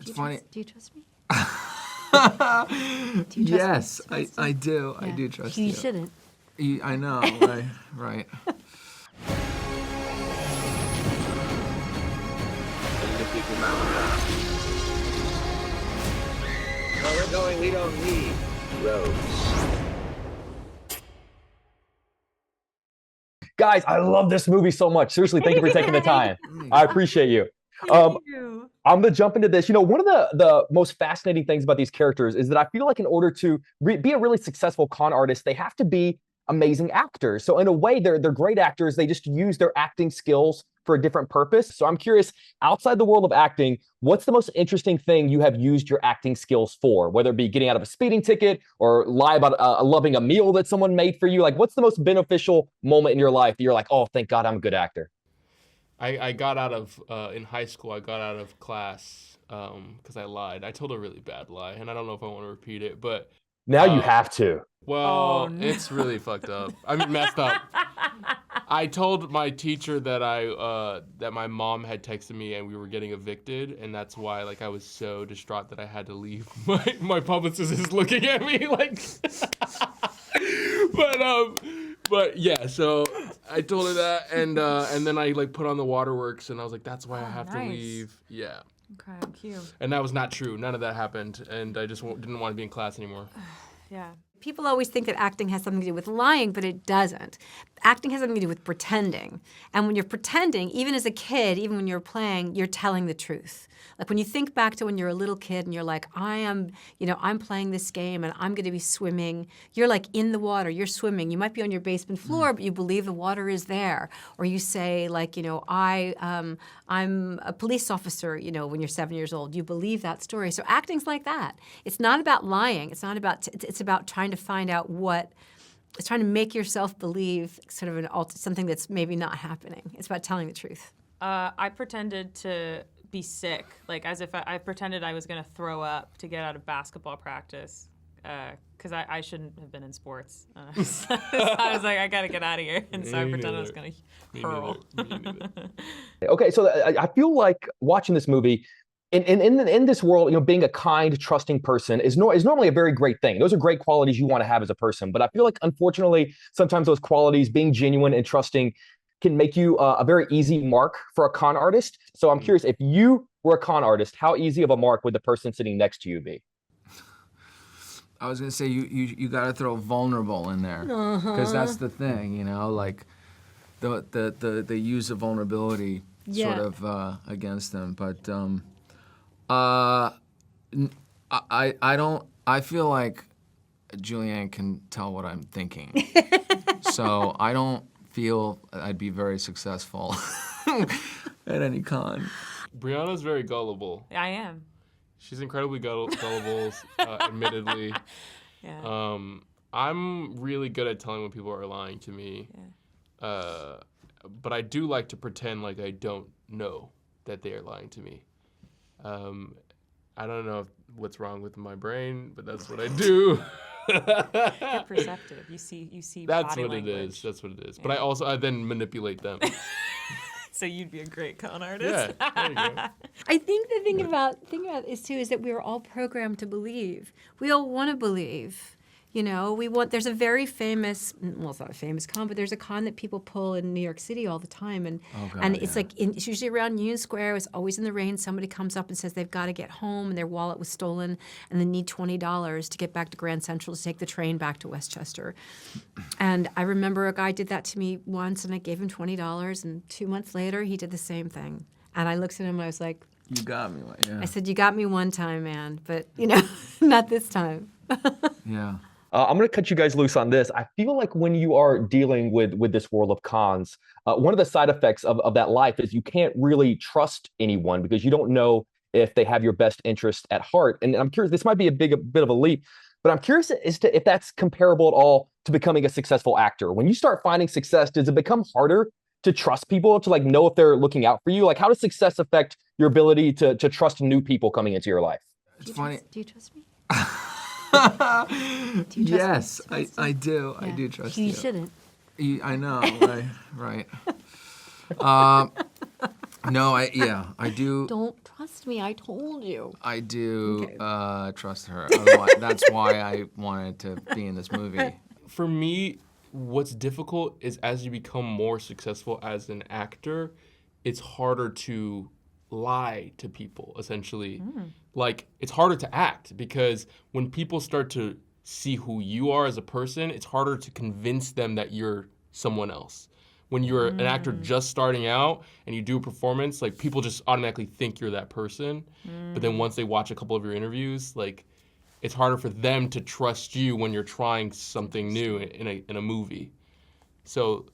It's funny. Do you trust me? Yes, I do. Yeah. I do trust you. You shouldn't. I know, right. Where we're going, we don't need roads. Guys, I love this movie so much. Seriously, thank you for taking the time. I appreciate you. I'm gonna jump into this. You know, one of the most fascinating things about these characters is that I feel like in order to be a really successful con artist, they have to be amazing actors. So in a way, they're great actors. They just use their acting skills for a different purpose. So I'm curious, outside the world of acting, what's the most interesting thing you have used your acting skills for? Whether it be getting out of a speeding ticket or lie about loving a meal that someone made for you. Like, what's the most beneficial moment in your life that you're like, oh, thank God I'm a good actor? I got out of, in high school, I got out of class because I lied. I told a really bad lie, and I don't know if I want to repeat it, but... Now you have to. Well, it's really fucked up. I mean, messed up. I told my teacher that that my mom had texted me and we were getting evicted, and that's why like I was so distraught that I had to leave. My publicist is looking at me like, but yeah. So I told her that, and then I like put on the waterworks, and I was like, that's why I have to leave. Yeah. Okay, cute. And that was not true. None of that happened, and I just didn't want to be in class anymore. Yeah. People always think that acting has something to do with lying, but it doesn't. Acting has something to do with pretending. And when you're pretending, even as a kid, even when you're playing, you're telling the truth. Like when you think back to when you're a little kid and you're like, I'm playing this game and I'm gonna be swimming. You're like in the water, you're swimming. You might be on your basement floor, but you believe the water is there. Or you say like, I'm a police officer, when you're 7 years old. You believe that story. So acting's like that. It's not about lying. It's not about, it's about trying to find out it's trying to make yourself believe sort of something that's maybe not happening. It's about telling the truth. I pretended to be sick, like as if I pretended I was going to throw up to get out of basketball practice because I shouldn't have been in sports. So I was like, I got to get out of here. And so I pretended I was going to hurl. Okay, so I feel like watching this movie, in this world, being a kind, trusting person is normally a very great thing. Those are great qualities you want to have as a person. But I feel like, unfortunately, sometimes those qualities, being genuine and trusting, can make you a very easy mark for a con artist. So I'm curious, if you were a con artist, how easy of a mark would the person sitting next to you be? I was gonna say you gotta throw vulnerable in there because that's the thing, like the use of vulnerability sort of against them. But I feel like Julianne can tell what I'm thinking, so I don't feel I'd be very successful at any con. Briana's very gullible. I am. She's incredibly gullible, admittedly. Yeah. I'm really good at telling when people are lying to me. Yeah. But I do like to pretend like I don't know that they are lying to me. I don't know what's wrong with my brain, but that's what I do. You're perceptive. You see That's body what language. it is. That's what it is. Yeah. But I then manipulate them. So you'd be a great con artist. Yeah, there you go. I think the thing about this too is that we're all programmed to believe. We all want to believe. There's a very famous, well, it's not a famous con, but there's a con that people pull in New York City all the time. And it's like, it's usually around Union Square. It's always in the rain. Somebody comes up and says they've got to get home and their wallet was stolen and they need $20 to get back to Grand Central to take the train back to Westchester. And I remember a guy did that to me once and I gave him $20 and 2 months later he did the same thing. And I looked at him and I was like, you got me. Yeah. I said, you got me one time, man, but not this time. Yeah. I'm going to cut you guys loose on this. I feel like when you are dealing with this world of cons, one of the side effects of that life is you can't really trust anyone because you don't know if they have your best interest at heart. And I'm curious, this might be a bit of a leap, but I'm curious as to if that's comparable at all to becoming a successful actor. When you start finding success, does it become harder to trust people, to know if they're looking out for you? Like, how does success affect your ability to trust new people coming into your life? It's funny. Do you trust me? Yes, I do. Yeah. I do trust you. You shouldn't. I know, right. No, I do. Don't trust me. I told you. I do Okay. trust her. Otherwise, that's why I wanted to be in this movie. For me, what's difficult is as you become more successful as an actor, it's harder to lie to people, essentially. Like, it's harder to act because when people start to see who you are as a person, it's harder to convince them that you're someone else. When you're an actor just starting out and you do a performance, like, people just automatically think you're that person. But then once they watch a couple of your interviews, like, it's harder for them to trust you when you're trying something new in a movie. So,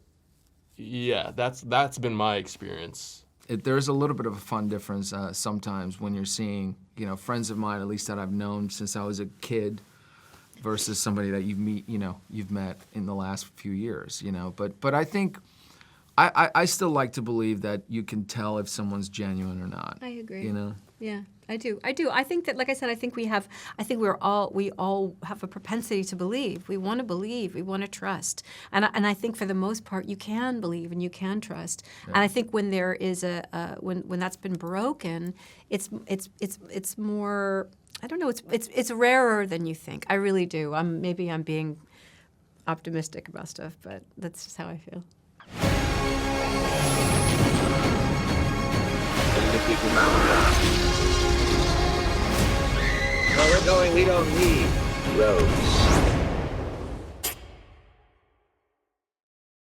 yeah, that's been my experience. There's a little bit of a fun difference sometimes when you're seeing, friends of mine, at least that I've known since I was a kid, versus somebody that you've met in the last few years, But I think I still like to believe that you can tell if someone's genuine or not. I agree. Yeah, I do. I think that, like I said, I think we all have a propensity to believe. We want to believe. We want to trust. And I think for the most part, you can believe and you can trust. Yeah. And I think when there is when that's been broken, it's more. I don't know. It's rarer than you think. I really do. Maybe I'm being optimistic about stuff, but that's just how I feel. Where we're going, we don't need roads.